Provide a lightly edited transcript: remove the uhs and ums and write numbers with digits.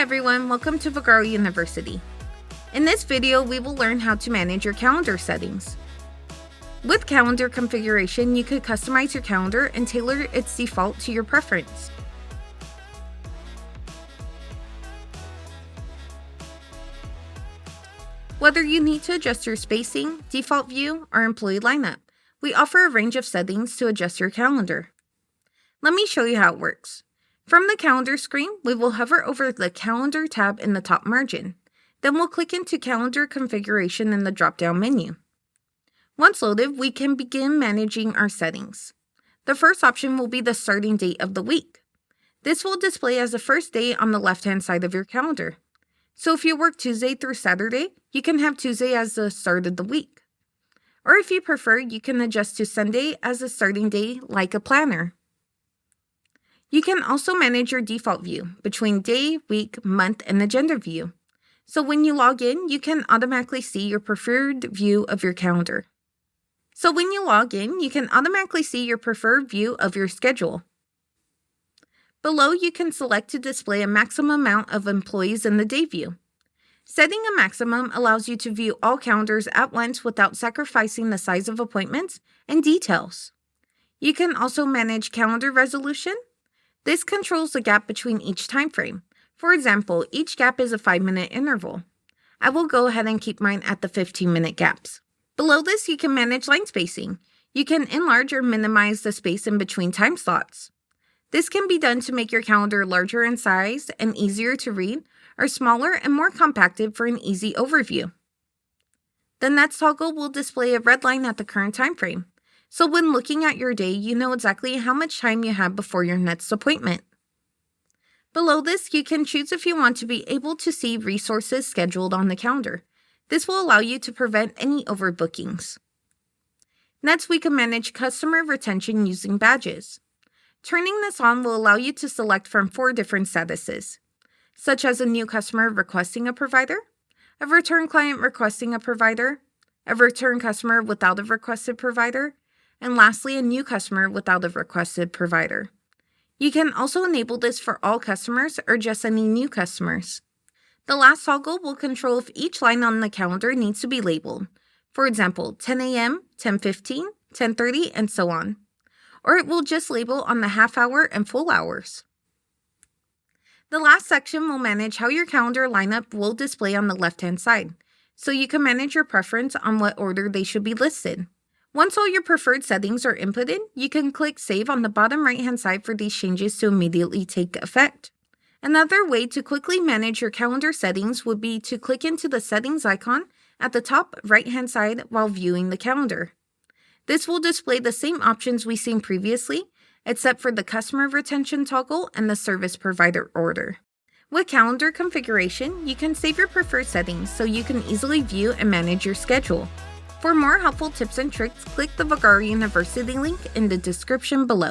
everyone, welcome to Vagaro University. In this video, we will learn how to manage your calendar settings. With calendar configuration, you could customize your calendar and tailor its default to your preference. Whether you need to adjust your spacing, default view, or employee lineup, we offer a range of settings to adjust your calendar. Let me show you how it works. From the calendar screen, we will hover over the Calendar tab in the top margin. Then we'll click into Calendar Configuration in the drop-down menu. Once loaded, we can begin managing our settings. The first option will be the starting date of the week. This will display as the first day on the left-hand side of your calendar. So if you work Tuesday through Saturday, you can have Tuesday as the start of the week. Or if you prefer, you can adjust to Sunday as the starting day like a planner. You can also manage your default view between day, week, month, and agenda view. So when you log in, you can automatically see your preferred view of your calendar. Below, you can select to display a maximum amount of employees in the day view. Setting a maximum allows you to view all calendars at once without sacrificing the size of appointments and details. You can also manage calendar resolution. This controls the gap between each time frame. For example, each gap is a 5-minute interval. I will go ahead and keep mine at the 15-minute gaps. Below this, you can manage line spacing. You can enlarge or minimize the space in between time slots. This can be done to make your calendar larger in size and easier to read, or smaller and more compacted for an easy overview. The next toggle will display a red line at the current time frame. So when looking at your day, you know exactly how much time you have before your next appointment. Below this, you can choose if you want to be able to see resources scheduled on the calendar. This will allow you to prevent any overbookings. Next, we can manage customer retention using badges. Turning this on will allow you to select from 4 different statuses, such as a new customer requesting a provider, a return client requesting a provider, a return customer without a requested provider, and lastly, a new customer without a requested provider. You can also enable this for all customers or just any new customers. The last toggle will control if each line on the calendar needs to be labeled. For example, 10 a.m., 10:15, 10:30, and so on. Or it will just label on the half hour and full hours. The last section will manage how your calendar lineup will display on the left-hand side, so you can manage your preference on what order they should be listed. Once all your preferred settings are inputted, you can click Save on the bottom right-hand side for these changes to immediately take effect. Another way to quickly manage your calendar settings would be to click into the settings icon at the top right-hand side while viewing the calendar. This will display the same options we've seen previously, except for the customer retention toggle and the service provider order. With calendar configuration, you can save your preferred settings so you can easily view and manage your schedule. For more helpful tips and tricks, click the Vagaro University link in the description below.